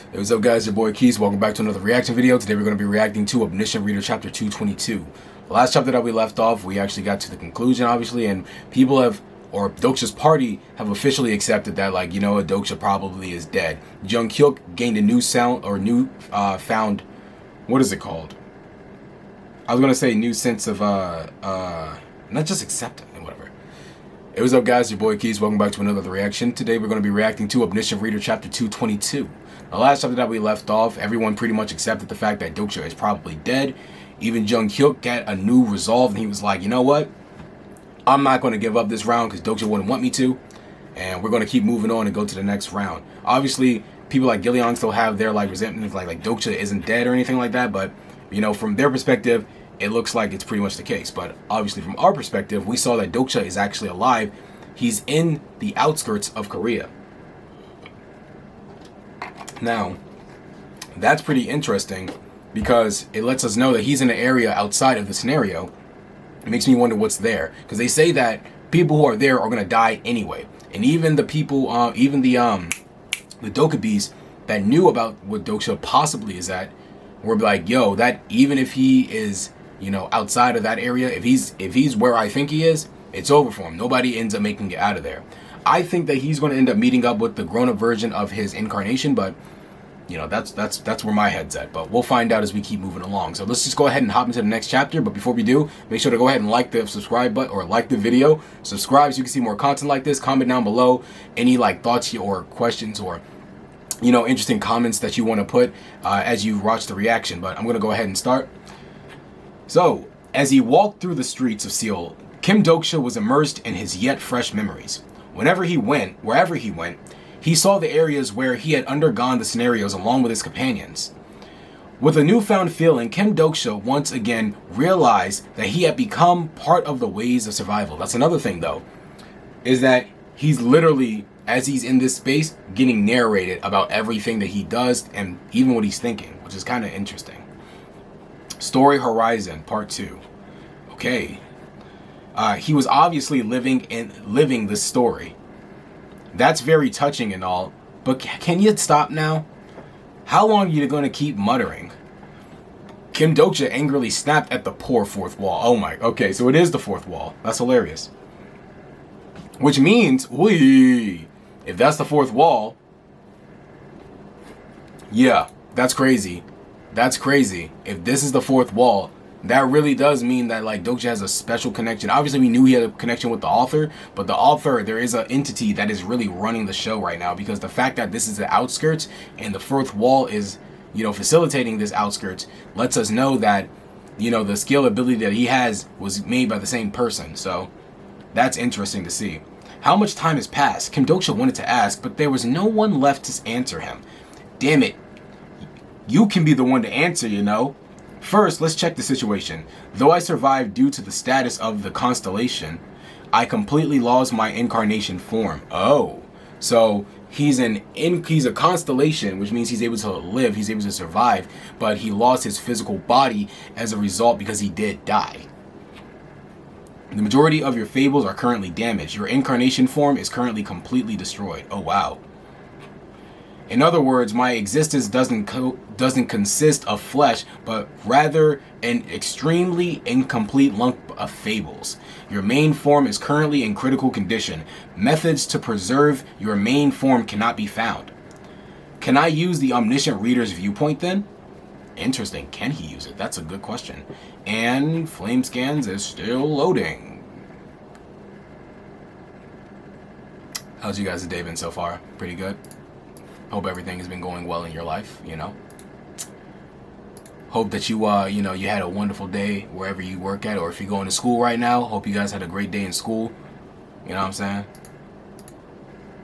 Hey, what's up guys, your boy Keys. Welcome back to another reaction video. Today we're going to be reacting to Omniscient Reader chapter 222. The last chapter that we left off, we actually got to the conclusion obviously, and people have, or Dokja's party have officially accepted that, like, you know what, Dokja probably is dead. Jung Hyuk gained a new sound, or found, what is it called? I was going to say new sense of, not just acceptance, whatever. Hey, what's up guys, your boy Keys. Welcome back to another reaction. Today we're going to be reacting to Omniscient Reader chapter 222. The last chapter that we left off, everyone pretty much accepted the fact that Dokja is probably dead. Even Jung Hyuk got a new resolve, and he was like, you know what? I'm not going to give up this round because Dokja wouldn't want me to. And we're going to keep moving on and go to the next round. Obviously, people like Gillian still have their like resentment of like Dokja isn't dead or anything like that. But, you know, from their perspective, it looks like it's pretty much the case. But obviously from our perspective, we saw that Dokja is actually alive. He's in the outskirts of Korea. Now, that's pretty interesting because it lets us know that he's in an area outside of the scenario. It makes me wonder what's there, because they say that people who are there are going to die anyway. And even the people, even the Dokkabees that knew about what Dokja possibly is at were like, yo, that even if he is, you know, outside of that area, if he's where I think he is, it's over for him. Nobody ends up making it out of there. I think that he's going to end up meeting up with the grown-up version of his incarnation, but you know, that's where my head's at. But we'll find out as we keep moving along. So let's just go ahead and hop into the next chapter. But before we do, make sure to go ahead and like the subscribe button, or like the video. Subscribe so you can see more content like this. Comment down below any like thoughts or questions, or you know, interesting comments that you want to put as you watch the reaction. But I'm going to go ahead and start. So as he walked through the streets of Seoul, Kim Dokja was immersed in his yet fresh memories. Wherever he went, he saw the areas where he had undergone the scenarios along with his companions. With a newfound feeling, Kim Dokja once again realized that he had become part of the ways of survival. That's another thing though, is that he's literally, as he's in this space, getting narrated about everything that he does and even what he's thinking, which is kind of interesting. Story Horizon Part 2. Okay. He was obviously living this story. That's very touching and all, but can you stop now? How long are you going to keep muttering? Kim Dokja angrily snapped at the poor fourth wall. Oh my, okay, so it is the fourth wall. That's hilarious. Which means, if that's the fourth wall, yeah, that's crazy. That's crazy. If this is the fourth wall, that really does mean that like Dokja has a special connection. Obviously we knew he had a connection with the author, but the author, there is an entity that is really running the show right now, because the fact that this is the outskirts and the fourth wall is, you know, facilitating this outskirts lets us know that, you know, the skill ability that he has was made by the same person. So that's interesting to see. How much time has passed? Kim Dokja wanted to ask, but there was no one left to answer him. Damn it. You can be the one to answer, you know. First, let's check the situation. Though I survived due to the status of the constellation, I completely lost my incarnation form. Oh, so he's a constellation, which means he's able to live, he's able to survive, but he lost his physical body as a result because he did die. The majority of your fables are currently damaged. Your incarnation form is currently completely destroyed. Oh wow. In other words, my existence doesn't consist of flesh, but rather an extremely incomplete lump of fables. Your main form is currently in critical condition. Methods to preserve your main form cannot be found. Can I use the Omniscient Reader's viewpoint then? Interesting. Can he use it? That's a good question. And Flame Scans is still loading. How's you guys' day been so far? Pretty good? Hope everything has been going well in your life, you know. Hope that you know, you had a wonderful day wherever you work at, or if you're going to school right now, hope you guys had a great day in school. You know what I'm saying?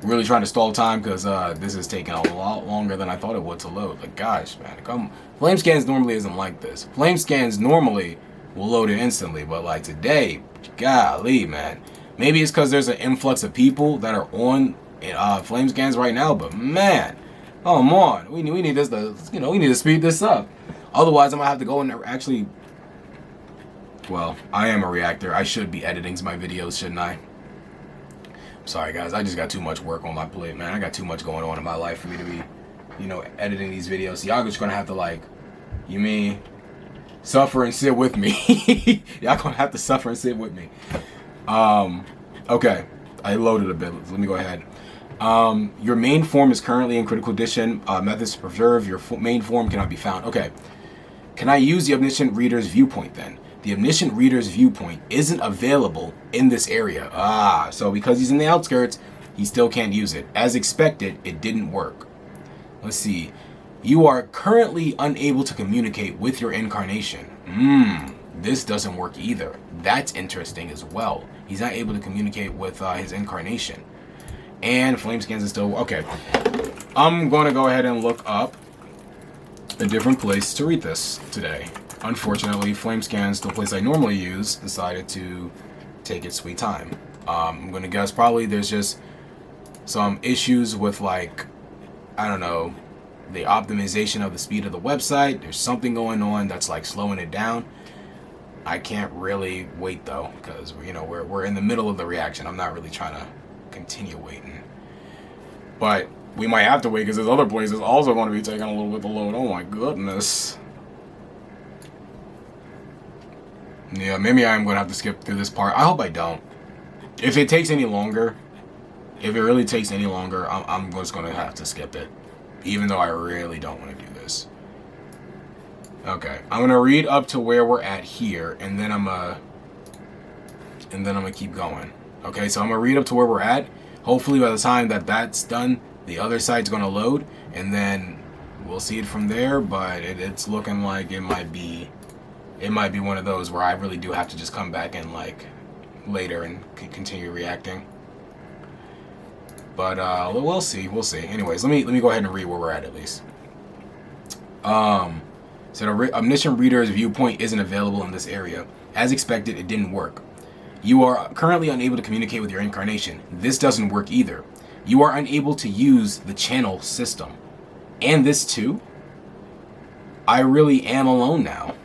Really trying to stall time because this is taking a lot longer than I thought it would to load. Like, gosh, man, Flame Scans normally isn't like this. Flame Scans normally will load it instantly, but like today, golly, man. Maybe it's because there's an influx of people that are on Flame Scans right now, but man, come on, we need this to, you know, we need to speed this up. Otherwise, I'm gonna have to go and actually. Well, I am a reactor. I should be editing my videos, shouldn't I? I'm sorry, guys. I just got too much work on my plate, man. I got too much going on in my life for me to be, you know, editing these videos. So y'all just gonna have to like, you mean, suffer and sit with me. Y'all gonna have to suffer and sit with me. Okay, I loaded a bit. Let me go ahead. Your main form is currently in critical condition. Methods to preserve your main form cannot be found. Okay. Can I use the Omniscient Reader's viewpoint then? The Omniscient Reader's viewpoint isn't available in this area. So because he's in the outskirts, he still can't use it. As expected, it didn't work. Let's see. You are currently unable to communicate with your incarnation. This doesn't work either. That's interesting as well. He's not able to communicate with his incarnation. And flame scans is still... Okay. I'm going to go ahead and look up a different place to read this today. Unfortunately, flame scans, the place I normally use, decided to take its sweet time. I'm going to guess probably there's just some issues with, like, I don't know, the optimization of the speed of the website. There's something going on that's like slowing it down. I can't really wait though, because you know we're in the middle of the reaction. I'm not really trying to continue waiting, but we might have to wait because there's other places also going to be taking a little bit of load. Oh my goodness. Yeah, maybe I'm going to have to skip through this part. I hope I don't. If it takes any longer, if it really takes any longer, I'm just going to have to skip it. Even though I really don't want to do this. Okay, I'm going to read up to where we're at here, and then I'm gonna keep going. Okay, so I'm going to read up to where we're at. Hopefully by the time that that's done, the other side's going to load, and then we'll see it from there, but it's looking like it might be one of those where I really do have to just come back in like later and continue reacting. But we'll see. Anyways, let me go ahead and read where we're at least. So the Omniscient Reader's viewpoint isn't available in this area. As expected, it didn't work. You are currently unable to communicate with your incarnation. This doesn't work either. You are unable to use the channel system. And this too? I really am alone now.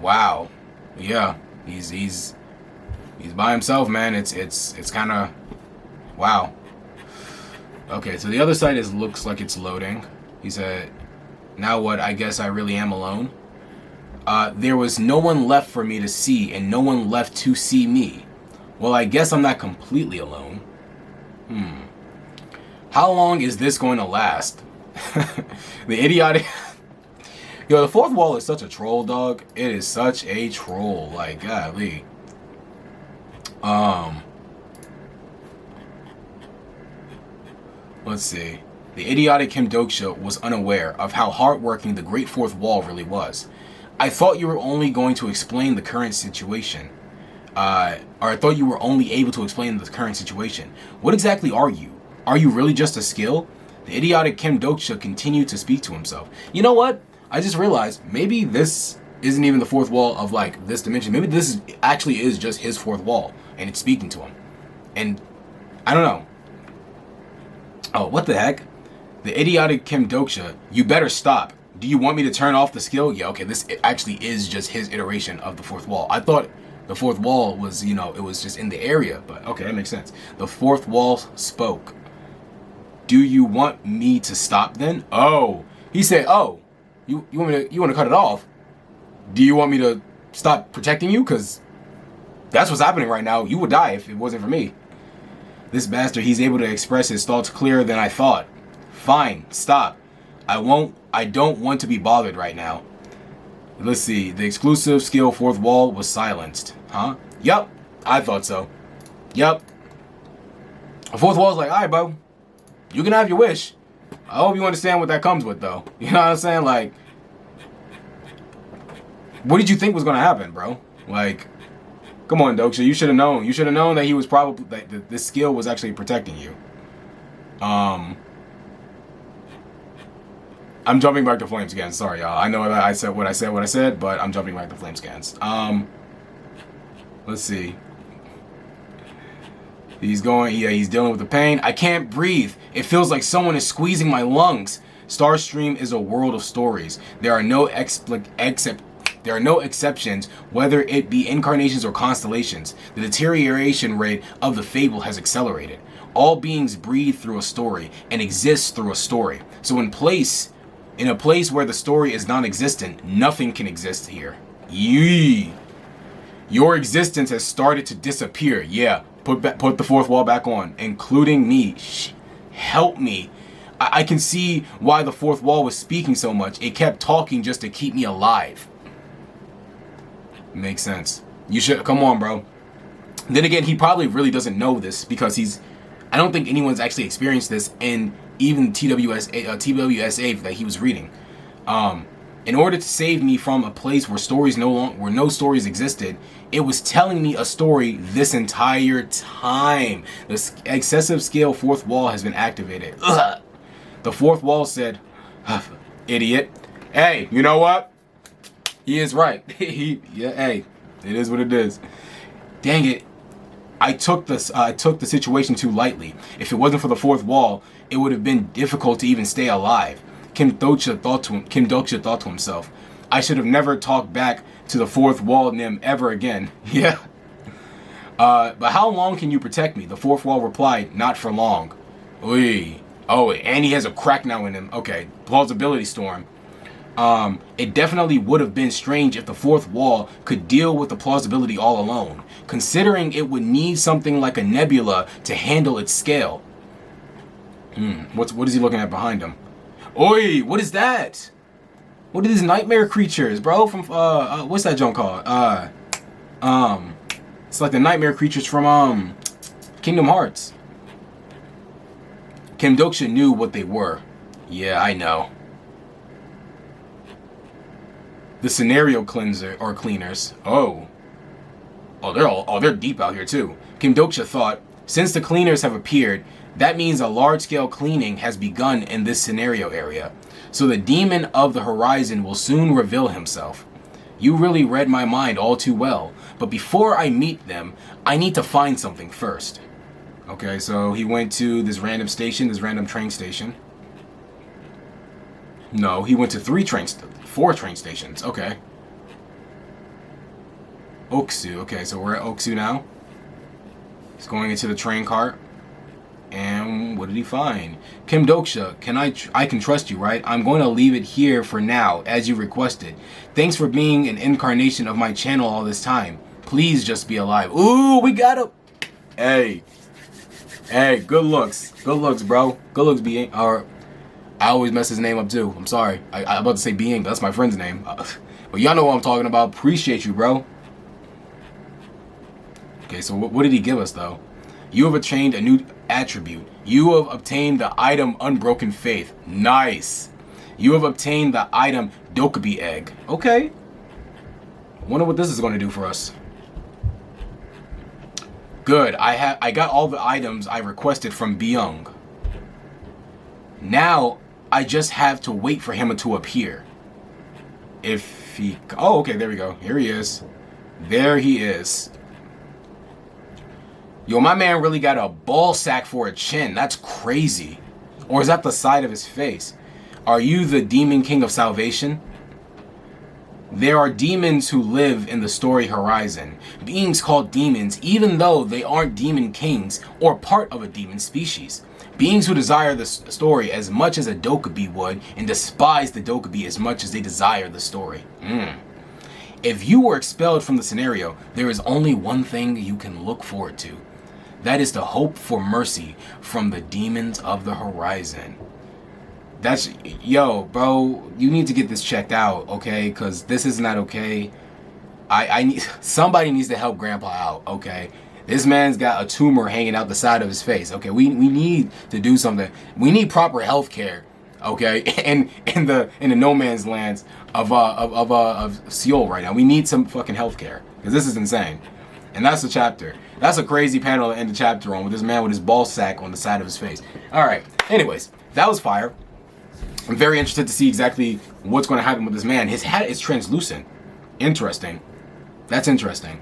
Wow. Yeah, he's by himself, man. It's kind of wow. Okay, so the other side looks like it's loading. He said, now what? I guess I really am alone. There was no one left for me to see and no one left to see me. Well, I guess I'm not completely alone. How long is this going to last? The idiotic... Yo, the fourth wall is such a troll, dog. It is such a troll. Like, golly. Let's see. The idiotic Kim Dokja was unaware of how hardworking the Great Fourth Wall really was. I thought you were only going to explain the current situation. Or I thought you were only able to explain the current situation. What exactly are you? Are you really just a skill? The idiotic Kim Dokja continued to speak to himself. You know what? I just realized maybe this isn't even the fourth wall of like this dimension. Maybe this actually is just his fourth wall and it's speaking to him. And I don't know. Oh, what the heck? The idiotic Kim Dokja, you better stop. Do you want me to turn off the skill? Yeah, okay, this actually is just his iteration of the fourth wall. I thought the fourth wall was, you know, it was just in the area, but okay, that makes sense. The fourth wall spoke. Do you want me to stop then? Oh, he said, oh, you want to cut it off? Do you want me to stop protecting you? Because that's what's happening right now. You would die if it wasn't for me. This bastard, he's able to express his thoughts clearer than I thought. Fine, stop. I don't want to be bothered right now. Let's see. The exclusive skill fourth wall was silenced. Huh? Yup. I thought so. Yup. The fourth wall is like, alright, bro. You can have your wish. I hope you understand what that comes with, though. You know what I'm saying? Like, what did you think was going to happen, bro? Like, come on, Dokja. You should have known. You should have known that he was probably, that this skill was actually protecting you. I'm jumping back to flame scans. Sorry, y'all. I know that I said what I said, but I'm jumping back to flame scans. Let's see. He's going, yeah, he's dealing with the pain. I can't breathe. It feels like someone is squeezing my lungs. Starstream is a world of stories. There are no exceptions, whether it be incarnations or constellations. The deterioration rate of the fable has accelerated. All beings breathe through a story and exist through a story. So in place In a place where the story is non-existent, nothing can exist here. Yee. Your existence has started to disappear. Yeah, put the fourth wall back on, including me. Help me. I can see why the fourth wall was speaking so much. It kept talking just to keep me alive. Makes sense. You should, come on, bro. Then again, he probably really doesn't know this because I don't think anyone's actually experienced this in even TWSA that he was reading. In order to save me from a place where no stories existed, it was telling me a story this entire time. The excessive scale fourth wall has been activated. Ugh. The fourth wall said, idiot. Hey, you know what? He is right. Hey, it is what it is. Dang it. I took the situation too lightly. If it wasn't for the fourth wall, it would have been difficult to even stay alive. Kim Dokja thought to himself, I should have never talked back to the fourth wall Nim ever again. Yeah. But how long can you protect me? The fourth wall replied, not for long. Oy. Oh, and he has a crack now in him. Okay, plausibility storm. It definitely would have been strange if the fourth wall could deal with the plausibility all alone, considering it would need something like a nebula to handle its scale. What is he looking at behind him? Oi, what is that? What are these nightmare creatures, bro? From what's that junk called? It's like the nightmare creatures from Kingdom Hearts. Kim Dokja knew what they were. Yeah, I know. The scenario cleanser or cleaners. Oh, they're deep out here too. Kim Dokja thought, since the cleaners have appeared, that means a large-scale cleaning has begun in this scenario area. So the demon of the horizon will soon reveal himself. You really read my mind all too well. But before I meet them, I need to find something first. Okay, so he went to this random train station. No, he went to 4 train stations. Okay. Oksu. Okay, so we're at Oksu now. He's going into the train cart. And what did he find? Kim Dokja, I can trust you, right? I'm going to leave it here for now, as you requested. Thanks for being an incarnation of my channel all this time. Please just be alive. Ooh, we got him. Hey, good looks. Good looks, bro. Good looks, being. Or I always mess his name up too. I'm sorry. I'm about to say being, but that's my friend's name. But y'all know what I'm talking about. Appreciate you, bro. Okay, so what did he give us, though? You have attained a new attribute. You have obtained the item Unbroken Faith. Nice. You have obtained the item Dokja Egg. Okay. Wonder what this is going to do for us. Good. I got all the items I requested from Byung. Now I just have to wait for him to appear. If he... Oh, okay. There we go. Here he is. There he is. Yo, my man really got a ball sack for a chin. That's crazy. Or is that the side of his face? Are you the Demon King of Salvation? There are demons who live in the story horizon. Beings called demons, even though they aren't demon kings or part of a demon species. Beings who desire the story as much as a Dokja would and despise the Dokja as much as they desire the story. If you were expelled from the scenario, there is only one thing you can look forward to. That is to hope for mercy from the demons of the horizon. That's, yo, bro, you need to get this checked out, okay? Because this is not okay. I need, somebody needs to help Grandpa out, okay? This man's got a tumor hanging out the side of his face, okay? We need to do something. We need proper health care, okay? In the no man's lands of Seoul right now. We need some fucking health care because this is insane. And that's the chapter. That's a crazy panel to end the chapter on, with this man with his ball sack on the side of his face. All right. Anyways, that was fire. I'm very interested to see exactly what's going to happen with this man. His hat is translucent. Interesting. That's interesting.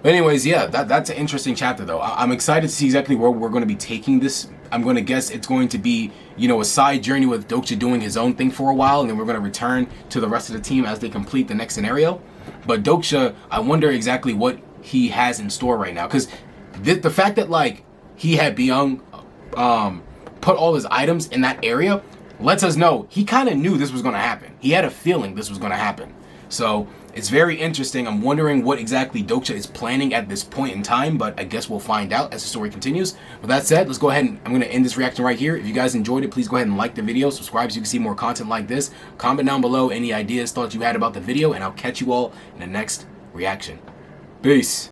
But anyways, yeah, that's an interesting chapter, though. I'm excited to see exactly where we're going to be taking this. I'm going to guess it's going to be, you know, a side journey with Dokja doing his own thing for a while, and then we're going to return to the rest of the team as they complete the next scenario. But Dokja, I wonder exactly what he has in store right now, because the fact that, like, he had Byung put all his items in that area, lets us know he kind of knew this was going to happen. He had a feeling this was going to happen. So it's very interesting. I'm wondering what exactly Dokja is planning at this point in time, but I guess we'll find out as the story continues. With that said, let's go ahead and I'm going to end this reaction right here. If you guys enjoyed it, please go ahead and like the video, subscribe so you can see more content like this. Comment down below any ideas, thoughts you had about the video, and I'll catch you all in the next reaction. Peace.